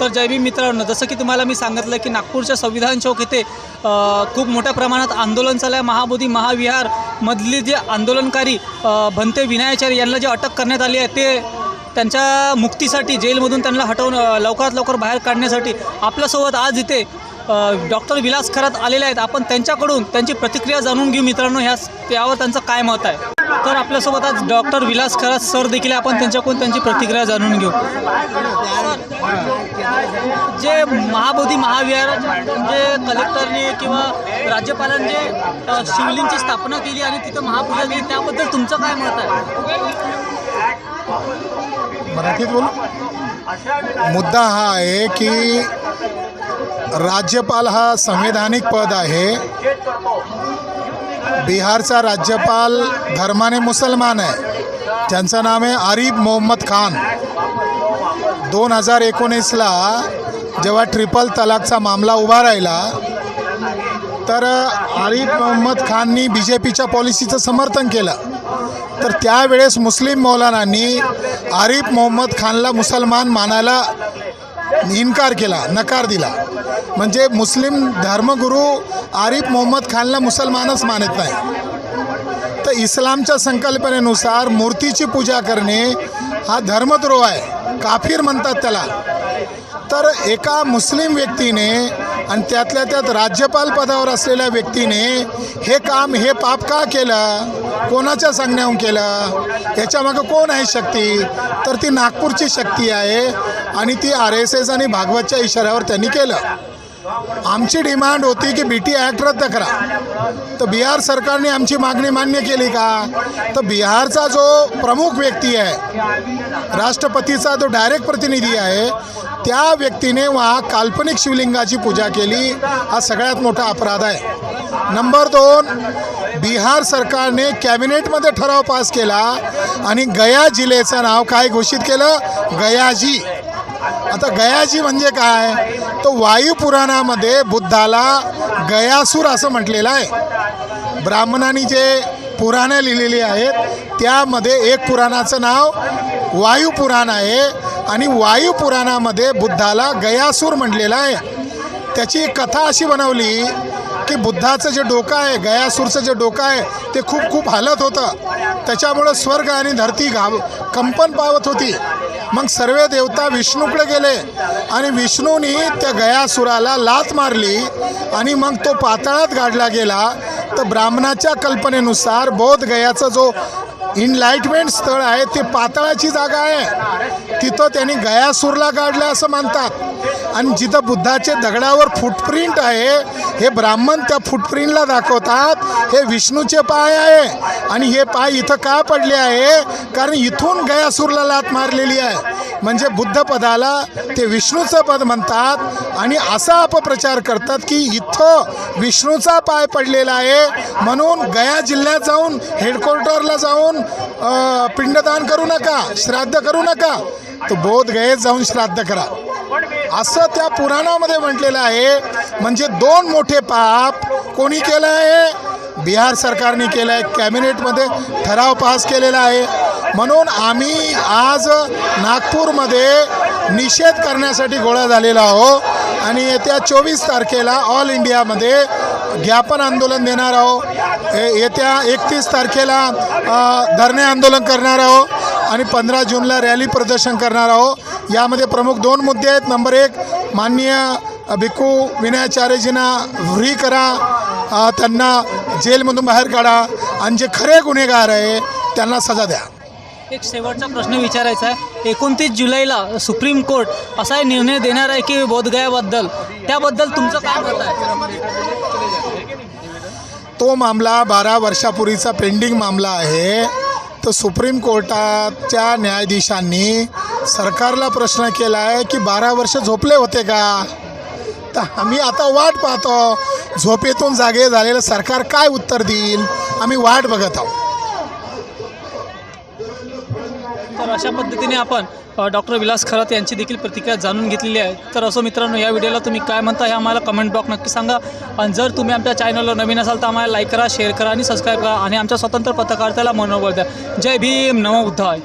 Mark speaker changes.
Speaker 1: तर जय भीम मित्रांनो, जसं की तुम्हाला मी सांगितलं की नागपूरच्या संविधान चौक येथे खूप मोठ्या प्रमाणात आंदोलन चाललं आहे। महाबोधी महाविहारमधले जे आंदोलनकारी भंते विनायाचार्य यांना जे अटक करण्यात आली आहे ते त्यांच्या मुक्तीसाठी, जेलमधून त्यांना हटवून लवकरात लवकर बाहेर काढण्यासाठी आपल्यासोबत आज इथे डॉक्टर विलास खरात आलेले आहेत। आपण त्यांच्याकडून त्यांची प्रतिक्रिया जाणून घेऊ मित्रांनो, यावर त्यांचं काय मत आहे। तर आपल्यासोबत आज डॉक्टर विलास खरात सर देखील, आपण त्यांच्याकडून त्यांची प्रतिक्रिया जाणून घेऊ। जे महाबोधी महाविहार जे कलेक्टरने किंवा राज्यपालांनी जे शिवलिंगची स्थापना केली आणि तिथं महापूजा केली, त्याबद्दल तुमचं काय मत आहे?
Speaker 2: मराठीत बोलू। मुद्दा हा आहे की राज्यपाल हा संवैधानिक पद आहे। बिहारचा राज्यपाल धर्माने मुसलमान आहे, ज्यांचं नाव आहे आरिफ मोहम्मद खान। 2019ला जेव्हा ट्रिपल तलाकचा मामला उभा राहिला तर आरिफ मोहम्मद खाननी BJPच्या पॉलिसीचं समर्थन केलं। तर त्यावेळेस मुस्लिम मौलानांनी आरिफ मोहम्मद खानला मुसलमान मानायला इन्कार केला, नकार दिला। म्हणजे मुस्लिम धर्मगुरू आरिफ मोहम्मद खानला मुसलमानच मानत नाही। तर इस्लामच्या संकल्पनेनुसार मूर्तीची पूजा करणे हा धर्मद्रोह आहे, काफिर म्हणतात त्याला। तर एका मुस्लिम व्यक्तीने आणि त्यातल्या त्यात राज्यपाल पदावर असलेल्या व्यक्तीने हे काम, हे पाप का केलं? कोणाच्या सांगण्याहून केलं? याच्यामागं कोण आहे शक्ती? तर ती नागपूरची शक्ती आहे आणि ती RSS आणि भागवतच्या इशाऱ्यावर त्यांनी केलं। आमची डिमांड होती की BT ॲक्ट रद्द करा, तर बिहार सरकारने आमची मागणी मान्य केली का? तर बिहारचा जो प्रमुख व्यक्ती आहे, राष्ट्रपतीचा जो डायरेक्ट प्रतिनिधी आहे, त्या व्यक्तीने काल्पनिक शिवलिंगाची पूजा केली, हा सगळ्यात मोठा अपराध आहे। नंबर 2, बिहार सरकारने कॅबिनेटमध्ये ठराव पास केला आणि गया जिल्ह्याचं नाव काय घोषित केलं? गयाजी। आता गयाजी म्हणजे काय? तो वायुपुराणामध्ये बुद्धाला गयासूर असं म्हटलेलं आहे। ब्राह्मणांनी जे पुराणे लिहिलेली आहेत त्यामध्ये एक पुराणाचं नाव वायुपुराण आहे आणि वायुपुराणामध्ये बुद्धाला गयासूर म्हटलेलं आहे। त्याची कथा अशी बनवली की बुद्धाचं जे डोकं आहे, गयासूरचं जे डोकं आहे ते खूप खूप हालत होतं, त्याच्यामुळं स्वर्ग आणि धरती कंपन पावत होती। मग सर्व देवता विष्णूकडे गेले आणि विष्णूनी त्या गयासुराला लाथ मारली आणि मग तो पाताळात गाडला गेला। तर ब्राह्मणाच्या कल्पनेनुसार बोध गयाचा जो इनलाइटमेंट स्थळ आहे ते पाताळाची जागा आहे, तिथं त्यांनी गयासूरला गाडलं असं मानतात। आणि जिथं बुद्धाचे दगडावर फुटप्रिंट आहे, हे ब्राह्मण त्या फुटप्रिंटला दाखवतात हे विष्णूचे पाय आहे आणि हे पाय इथं का पडले आहे? कारण इथून गयासूरला लाथ मारलेली आहे। म्हणजे बुद्ध पदाला ते विष्णूचं पद म्हणतात आणि असा अपप्रचार करतात की इथं विष्णूचा पाय पडलेला आहे, म्हणून गया जिल्ह्यात जाऊन, हेडक्वार्टरला जाऊन पिंडदान करू नका, श्राद्ध करू नका, तो बोध गयेत जाऊन श्राद्ध करा, असं त्या पुराणामध्ये म्हटलेलं आहे। म्हणजे 2 मोठे पाप कोणी केलं आहे? बिहार सरकारने केलं आहे, कॅबिनेटमध्ये ठराव पास केलेला आहे। म्हणून आम्ही आज नागपूरमध्ये निषेध करण्यासाठी गोळा झालेला आहोत आणि येत्या 24 तारखेला ऑल इंडियामध्ये ज्ञापन आंदोलन देणार आहोत। येत्या 31 तारखेला धरणे आंदोलन करणार आहोत आणि 15 जूनला रॅली प्रदर्शन करणार आहोत। यामध्ये प्रमुख 2 मुद्दे आहेत। नंबर 1, माननीय भिक्खू विनायाचार्यजींना फ्री करा, त्यांना जेलमधून बाहेर काढा आणि जे खरे गुन्हेगार आहे त्यांना सजा द्या।
Speaker 1: एक शेवटचा प्रश्न विचारायचा आहे। 29 जुलैला सुप्रीम कोर्ट असा निर्णय देणार आहे की बोधगयाबद्दल, त्याबद्दल तुमचं काय मत आहे?
Speaker 2: तो मामला 12 वर्षापूर्वीचा पेंडिंग मामला आहे। तर सुप्रीम कोर्टाच्या न्यायाधीशांनी सरकारला प्रश्न केला आहे की 12 वर्ष झोपले होते का? तर आम्ही आता वाट पाहतो, झोपेतून जागे झालेलं सरकार काय उत्तर देईल, आम्ही वाट बघत आहोत।
Speaker 1: तर अशा पद्धतीने आपण डॉक्टर विलास खरात यांची देखील प्रतिक्रिया जाणून घेतलेली आहे। तर असो मित्रांनो, या व्हिडिओला तुम्ही काय म्हणता हे आम्हाला कमेंट बॉक्स नक्की सांगा आणि जर तुम्ही आमच्या चॅनलवर नवीन असाल तर आम्हाला लाईक करा, शेअर करा आणि सबस्क्राईब करा आणि आमच्या स्वतंत्र पत्रकारितेला मनोबल द्या। जय भीम, नमो बुद्धाय।